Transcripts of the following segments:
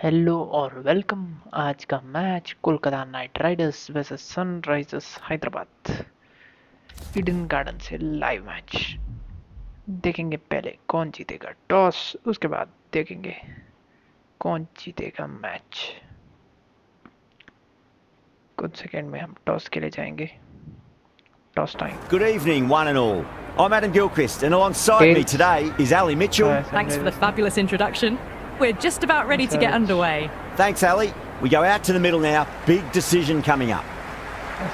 Hello और welcome. आज का match Kolkata night Riders versus Sunrisers Hyderabad Eden garden से लाइव मैच देखेंगे। पहले कौन जीतेगा टॉस, उसके बाद देखेंगे कौन जीतेगा मैच। कुछ सेकंड में हम टॉस के लिए जाएंगे। Toss time. Good evening, one and all. I'm Adam Gilchrist, and alongside me today is Ali Mitchell. Thanks for the fabulous introduction. We're just about ready to get underway. Thanks, Ali. We go out to the middle now. Big decision coming up.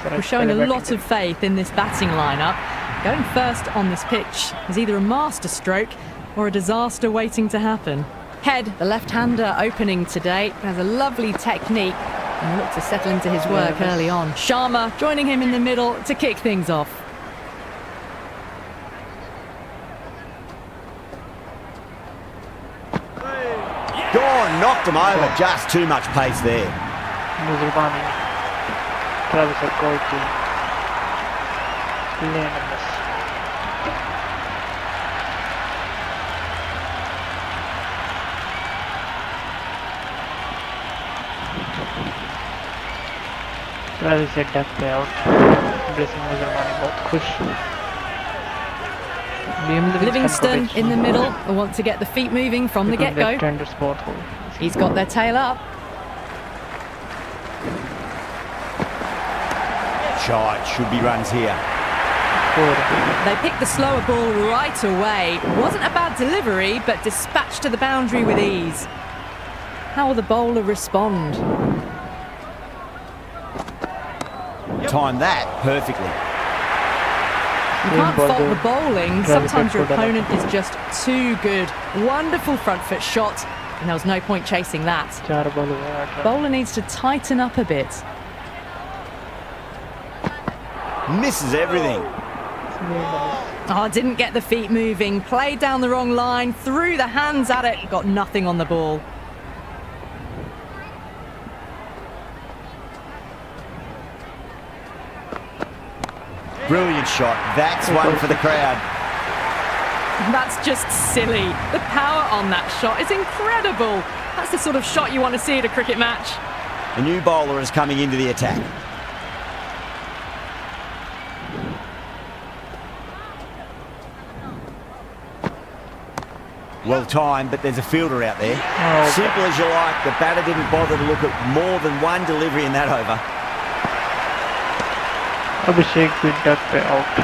We're showing a lot of faith in this batting lineup. Going first on this pitch is either a masterstroke or a disaster waiting to happen. Head, the left-hander opening today, has a lovely technique and will look to settle into his work early on. Sharma joining him in the middle to kick things off. Gone, knocked him over. Just too much pace there. से duck पे out. Blessing मुसलमानी बहुत खुश। Livingston in the middle will want to get the feet moving from the get-go. He's got their tail up. Shot, should be runs here. They picked the slower ball right away. Wasn't a bad delivery, but dispatched to the boundary with ease. How will the bowler respond? Timed that perfectly. You can't fault the bowling. Sometimes your opponent is just too good. Wonderful front foot shot, and there was no point chasing that. Bowler needs to tighten up a bit. Misses everything. Oh, didn't get the feet moving. Played down the wrong line, threw the hands at it, got nothing on the ball. Brilliant shot. That's one for the crowd. That's just silly. The power on that shot is incredible. That's the sort of shot you want to see at a cricket match. A new bowler is coming into the attack. Well timed, but there's a fielder out there. Simple as you like. The batter didn't bother to look at more than one delivery in that over. अभिषेक भी duck पे out.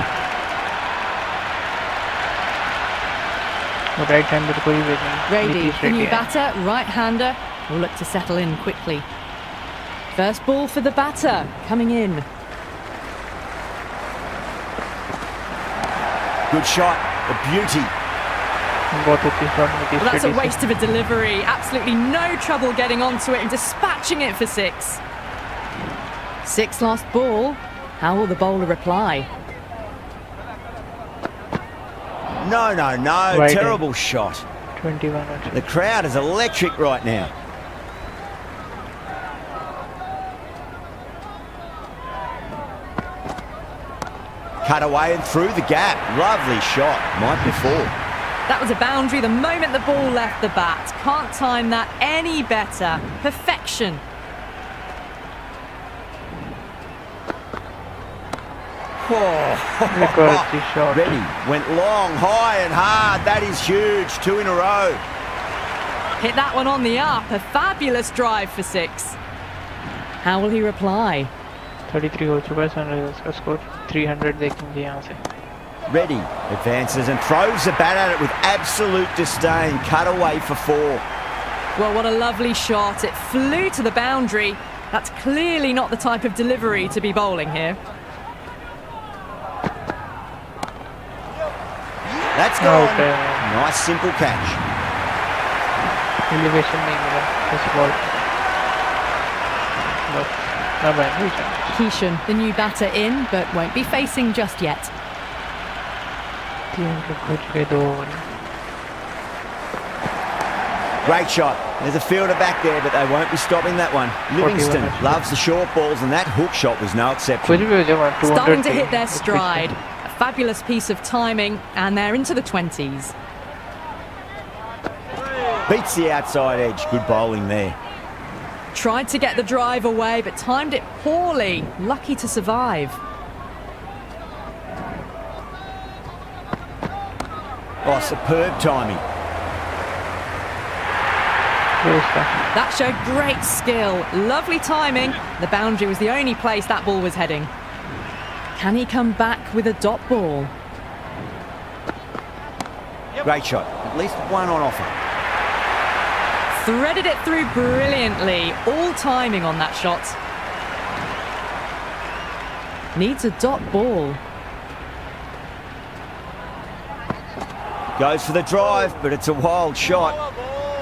Right hander को ही भेजेंगे। Brady, the new batter, right-hander, will look to settle in quickly. First ball for the batter, coming in. Good shot, a beauty. Well, that's a waste of a delivery. Absolutely no trouble getting onto it and dispatching it for six. Six last ball. How will the bowler reply? No. Right. Terrible shot. 21. The crowd is electric right now. Cut away and through the gap. Lovely shot. Might be four. That was a boundary the moment the ball left the bat. Can't time that any better. Perfection. Ready. Went long, high and hard. That is huge. Two in a row. Hit that one on the up. A fabulous drive for six. How will he reply? 33 हो चुका है Sunrisers का score. 300 देखेंगे यहाँ से। Ready. Advances and throws the bat at it with absolute disdain. Cut away for four. Well, what a lovely shot. It flew to the boundary. That's clearly not the type of delivery to be bowling here. That's gone. Okay. Nice simple catch. Elevation नहीं मिला इस ball. Keeshan, the new batter in, but won't be facing just yet. Great shot. There's a fielder back there, but they won't be stopping that one. Livingston loves the short balls, and that hook shot was no exception. Starting to hit their stride. A fabulous piece of timing, and they're into the 20s. Beats the outside edge. Good bowling there. Tried to get the drive away, but timed it poorly. Lucky to survive. Oh, superb timing. That showed great skill. Lovely timing. The boundary was the only place that ball was heading. Can he come back with a dot ball? Great shot. At least one on offer. Threaded it through brilliantly. All timing on that shot. Needs a dot ball. Goes for the drive, but it's a wild shot.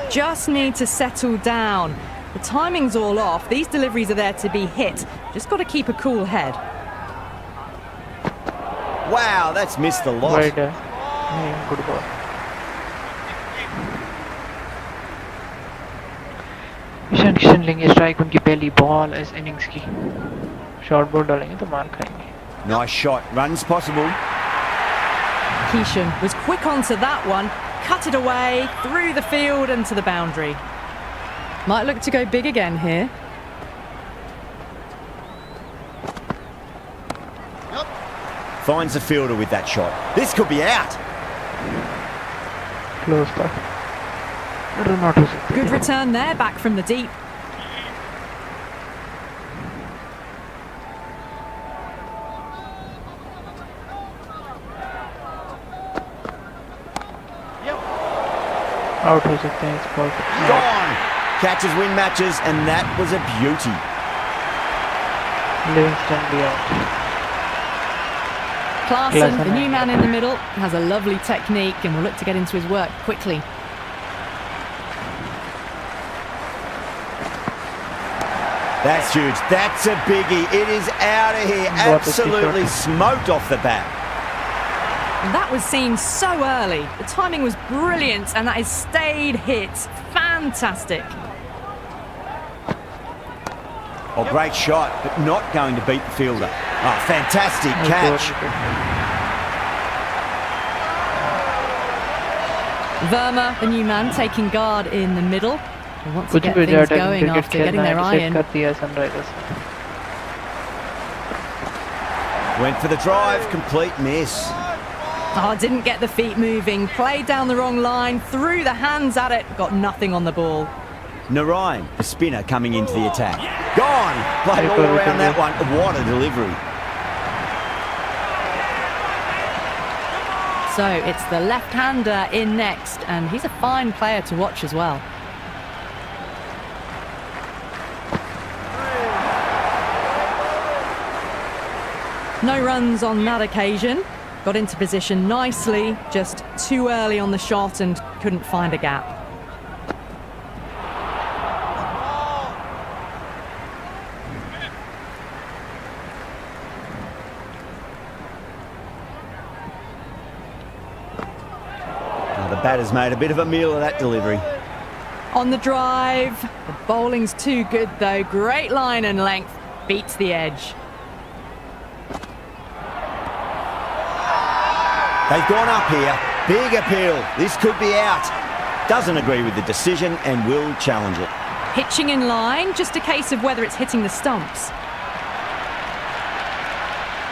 Just need to settle down. The timing's all off. These deliveries are there to be hit. Just got to keep a cool head. Wow, that's missed the lot. Good ball. Ishan Kishan लेंगे strike उनकी पहली ball इस innings की. Short ball डालेंगे तो मार खाएंगे. Nice shot. Runs possible. Keishan was quick onto that one. Cut it away, through the field and to the boundary. Might look to go big again here. Finds the fielder with that shot. This could be out. Close था. Run out हो सकते Good हैं. return there, back from the deep. Out हो सकते हैं इस ball पे. Gone. Catches win matches, and that was a beauty. Livingston भी out. Klaassen, the new man in the middle, has a lovely technique and will look to get into his work quickly. That's huge. That's a biggie. It is out of here. Absolutely smoked off the bat. That was seen so early. The timing was brilliant and that is stayed hit. Fantastic. Oh, great shot, but not going to beat the fielder. Oh, fantastic catch. Verma, the new man, taking guard in the middle. He wants to कुछ get भी things ज्यादा going cricket after getting खेलना है their तो eye set in. कर दिया Sunrisers ने. Went for the drive, complete miss. Oh, didn't get the feet moving. Played down the wrong line, threw the hands at it, got nothing on the ball. Narayan, the spinner, coming into the attack. Gone! Played all around that one. What a delivery. So it's the left-hander in next, and he's a fine player to watch as well. No runs on that occasion. Got into position nicely, just too early on the shot and couldn't find a gap. Oh, the batter's made a bit of a meal of that delivery. On the drive, the bowling's too good though. Great line and length, beats the edge. They've gone up here. Big appeal. This could be out. Doesn't agree with the decision and will challenge it. Pitching in line, just a case of whether it's hitting the stumps.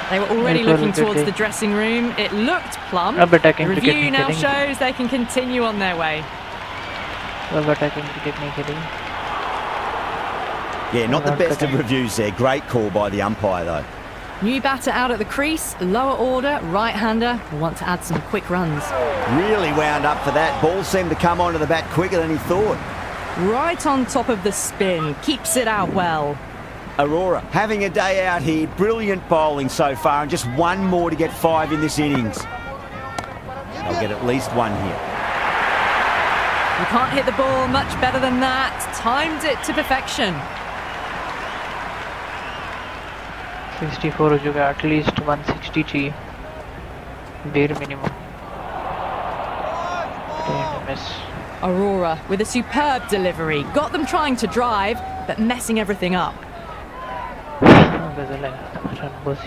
They were already looking towards the dressing room. It looked plumb. अब attacking The cricket review नहीं now खेलेंगे. shows they can continue on their way. अब attacking cricket नहीं खेलेंगे. Yeah, not the Not best of cutting. reviews there. Great call by the umpire, though. New batter out at the crease, lower order, right-hander, will want to add some quick runs. Really wound up for that. Ball seemed to come onto the bat quicker than he thought. Right on top of the spin, keeps it out well. Aurora having a day out here. Brilliant bowling so far, and just one more to get 5 in this innings. They'll get at least one here. You can't hit the ball much better than that. Timed it to perfection. 64 हो चुका है. At least 160 चाहिए. Bare minimum. And miss. Aurora with a superb delivery. Got them trying to drive, but messing everything up. गजल है. Run boss.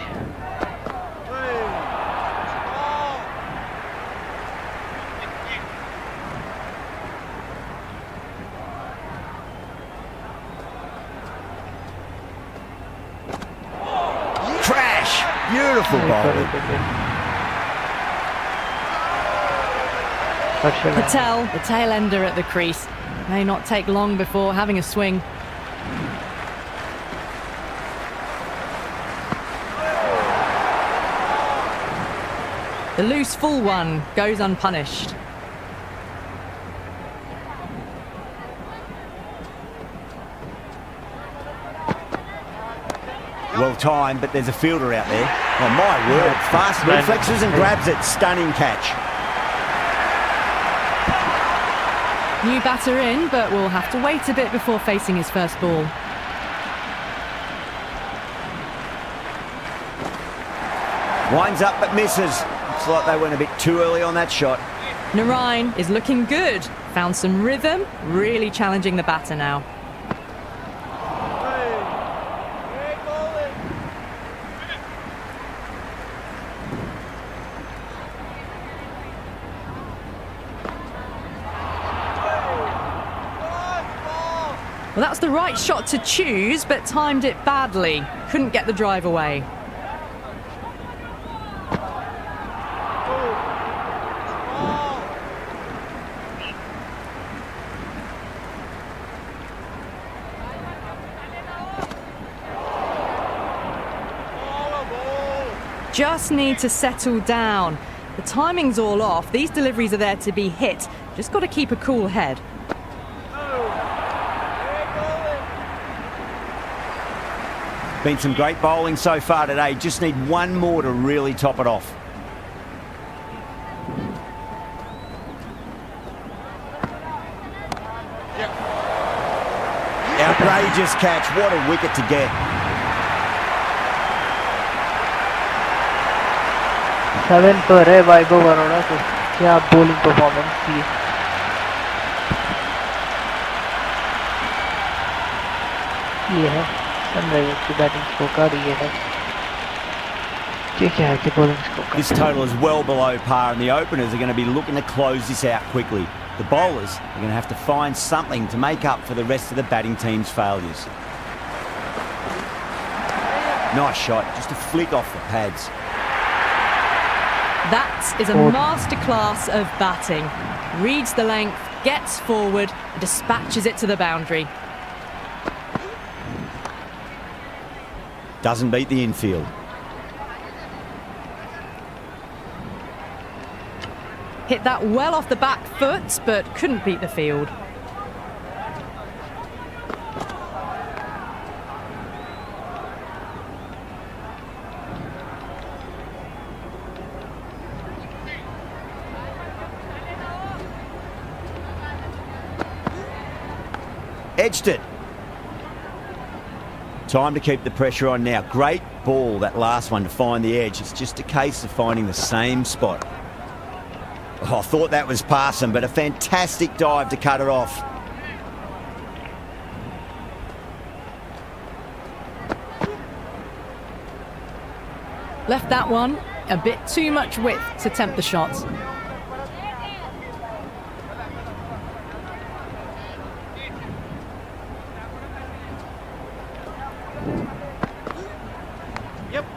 Beautiful bowling. Patel, the tail ender at the crease. May not take long before having a swing. The loose full one goes unpunished. Well timed, but there's a fielder out there. Oh my word, fast reflexes and grabs it. Stunning catch. New batter in, but will have to wait a bit before facing his first ball. Winds up but misses. Looks like they went a bit too early on that shot. Narine is looking good. Found some rhythm, really challenging the batter now. Well, that's the right shot to choose, but timed it badly. Couldn't get the drive away. Just need to settle down. The timing's all off. These deliveries are there to be hit. Just got to keep a cool head. Been some great bowling so far today. Just need one more to really top it off. Outrageous catch. What a wicket to get. Seven पर है वैभव अरोड़ा को. क्या bowling performance थी. ये है Sunrisers की batting score. ये है क्या है कि bowling score. This total is well below par, and the openers are going to be looking to close this out quickly. The bowlers are going to have to find something to make up for the rest of the batting team's failures. Nice shot, just a flick off the pads. That is a masterclass of batting. Reads the length, gets forward, and dispatches it to the boundary. Doesn't beat the infield. Hit that well off the back foot, but couldn't beat the field. Edged it. Time to keep the pressure on now. Great ball, that last one, to find the edge. It's just a case of finding the same spot. Oh, I thought that was passing, but a fantastic dive to cut it off. Left that one a bit too much width to tempt the shot.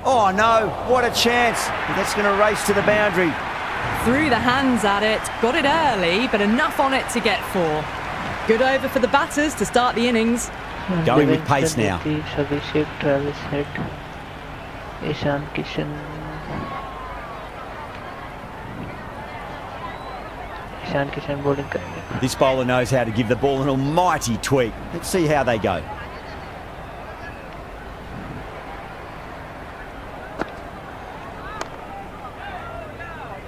Oh no, what a chance. That's going to race to the boundary. Threw the hands at it, got it early, but enough on it to get 4. Good over for the batters to start the innings. Going with pace now. Travis Head, Ishan Kishan. Ishan Kishan bowling करेंगे. This bowler knows how to give the ball an almighty tweak. Let's see how they go.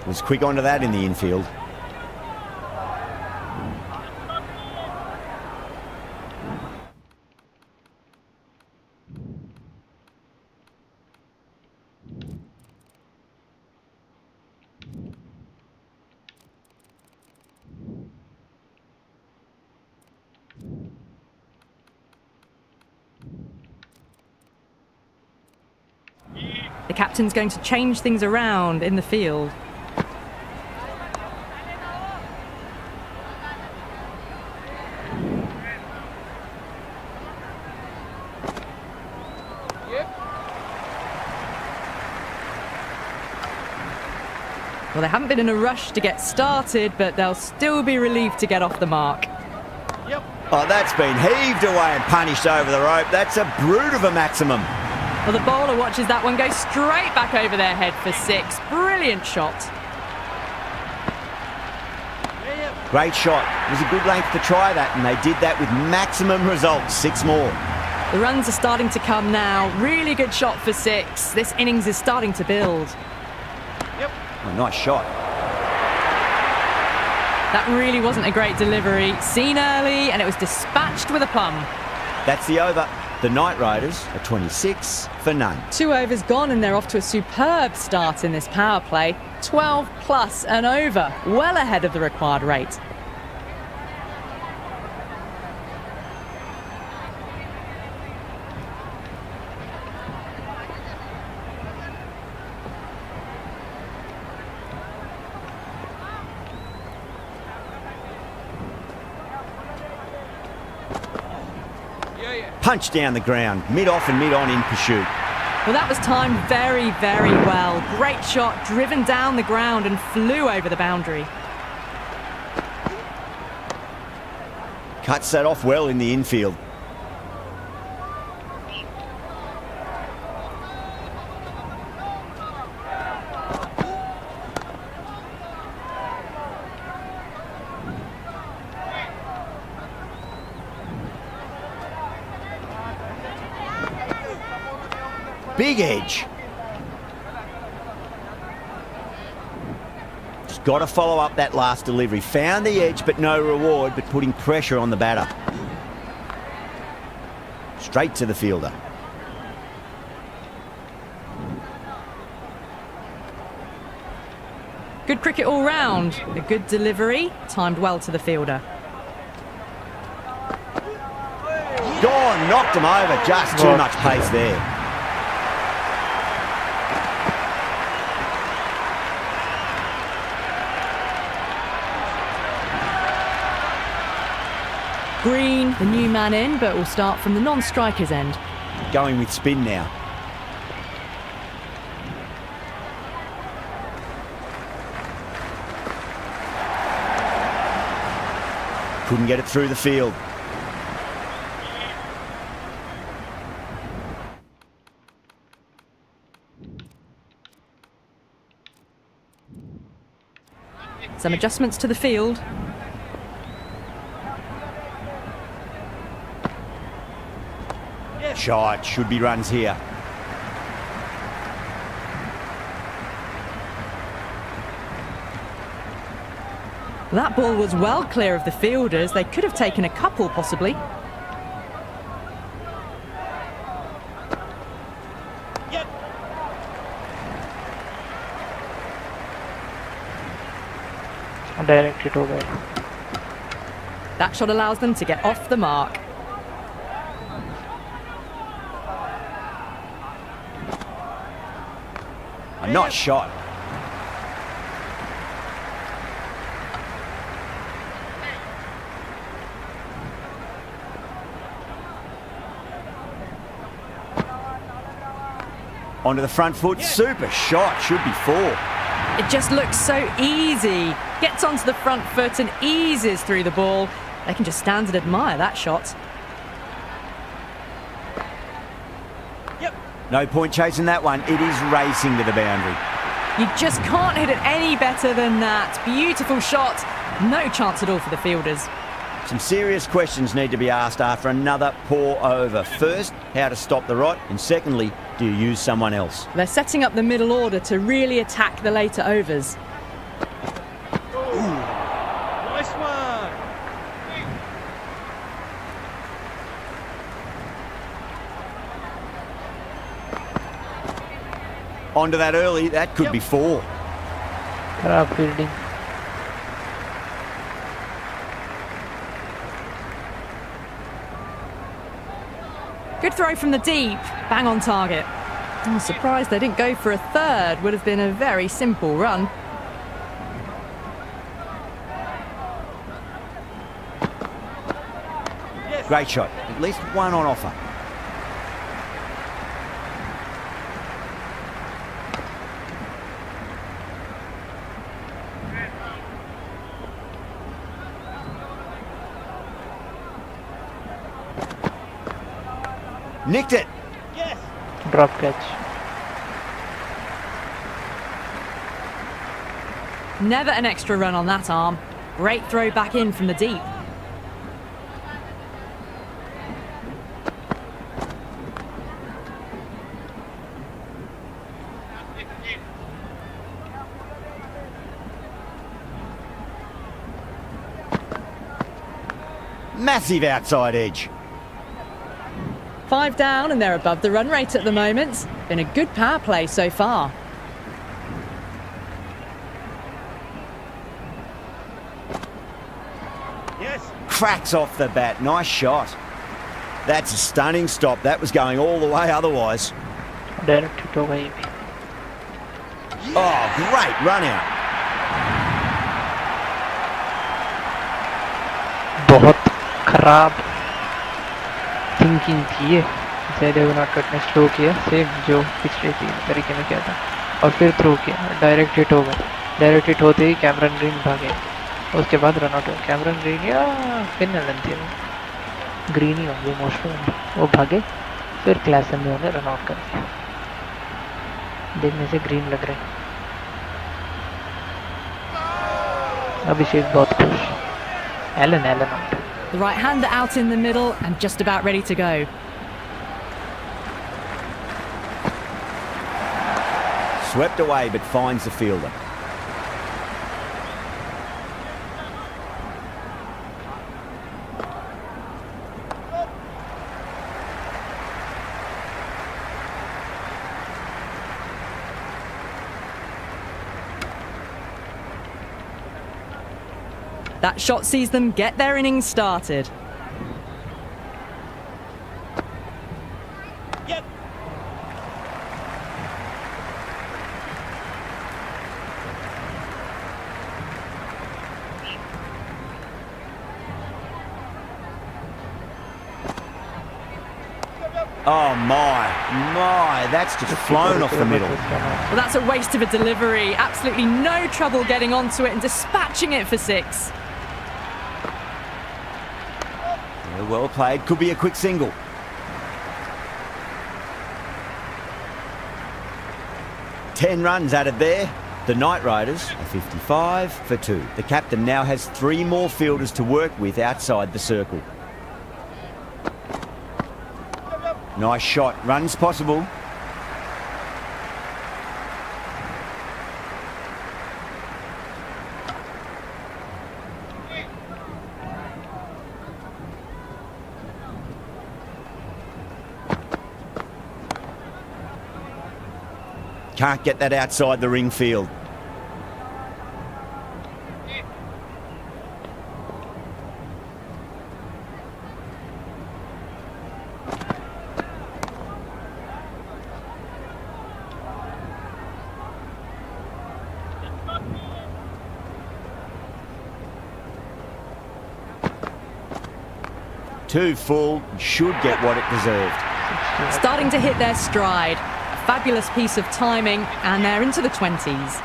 Was quick onto that in the infield. The captain's going to change things around in the field. Well, they haven't been in a rush to get started, but they'll still be relieved to get off the mark. Oh, that's been heaved away and punished over the rope. That's a brute of a maximum. Well, the bowler watches that one go straight back over their head for 6. Brilliant shot. Great shot. It was a good length to try that, and they did that with maximum results. 6 more. The runs are starting to come now. Really good shot for 6. This innings is starting to build. Oh, nice shot. That really wasn't a great delivery. Seen early, and it was dispatched with a plum. That's the over. The Knight Riders are 26 for none. 2 overs gone, and they're off to a superb start in this power play. 12 plus and over, well ahead of the required rate. Punch down the ground, mid-off and mid-on in pursuit. Well, that was timed very, very well. Great shot, driven down the ground and flew over the boundary. Cuts that off well in the infield. Big edge. Just got to follow up that last delivery. Found the edge, but no reward, but putting pressure on the batter. Straight to the fielder. Good cricket all round. A good delivery, timed well to the fielder. Gone, knocked him over. Just too much pace there. Green, the new man in, but will start from the non-striker's end. Going with spin now. Couldn't get it through the field. Some adjustments to the field. Shot, should be runs here. That ball was well clear of the fielders. They could have taken a couple, possibly. Directed over. That shot allows them to get off the mark. A nice shot. Onto the front foot, super shot, should be 4. It just looks so easy. Gets onto the front foot and eases through the ball. They can just stand and admire that shot. No point chasing that one. It is racing to the boundary. You just can't hit it any better than that. Beautiful shot. No chance at all for the fielders. Some serious questions need to be asked after another poor over. First, how to stop the rot, and secondly, do you use someone else? They're setting up the middle order to really attack the later overs. Nice one. Onto that early, that could be 4. Kharab fielding. Good throw from the deep, bang on target. I'm surprised they didn't go for a third. Would have been a very simple run. Great shot, at least one on offer. Nicked it. Yes. Drop catch. Never an extra run on that arm. Great throw back in from the deep. Massive outside edge. 5 down and they're above the run rate at the moment. Been a good power play so far. Yes. Cracks off the bat. Nice shot. That's a stunning stop. That was going all the way otherwise. Direct hit होगा ये भी. Oh, great run out. बहुत खराब thinking थी ये. जयदेवनाथ ने slow किया same जो पिछले तरीके में किया था और फिर थ्रो किया. डायरेक्ट हिट होगा. डायरेक्ट हिट होते ही कैमरन ग्रीन भागे. उसके बाद रन आउट. कैमरन ग्रीन या फिर नलन थे वो ग्रीन ही होंगे मोस्टली. वो भागे फिर क्लासन में उन्हें रन आउट कर दिया. देखने से ग्रीन लग रहे. अभिषेक बहुत खुश. Allen out. The right hander out in the middle and just about ready to go. Swept away but finds the fielder. That shot sees them get their innings started. Yep. Oh my, that's just flown off the middle. Well, that's a waste of a delivery. Absolutely no trouble getting onto it and dispatching it for 6. Yeah, well played, could be a quick single. Ten runs added there. The Knight Riders are 55 for 2. The captain now has 3 more fielders to work with outside the circle. Nice shot, runs possible. Can't get that outside the ring field. Too full, should get what it deserved. Starting to hit their stride. A fabulous piece of timing, and they're into the 20s.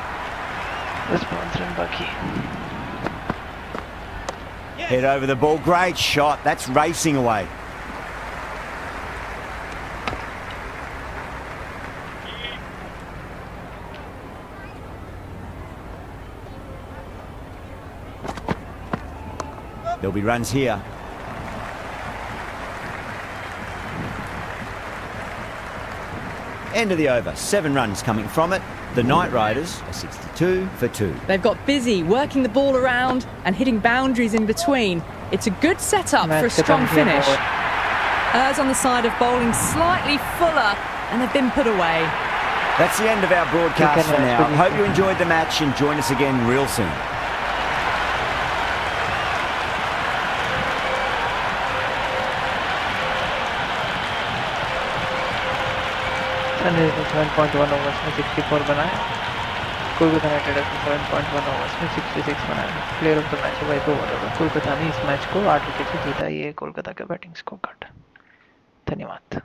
Head over the ball, great shot. That's racing away. There'll be runs here. End of the over, 7 runs coming from it. The Knight Riders are 62 for 2. They've got busy working the ball around and hitting boundaries in between. It's a good setup for a strong finish. Errs on the side of bowling slightly fuller, and they've been put away. That's the end of our broadcast for now. Hope you enjoyed the match and join us again real soon. Sunrisers 7.1 overs में 64 बनाए. Kolkata night Riders ने 7.1 overs में 66 बनाए. Player of the match वैभव होगा. कोलकाता ने इस match को 8 wicket से जीता. ये कोलकाता का बैटिंग स्कोर कार्ड. धन्यवाद.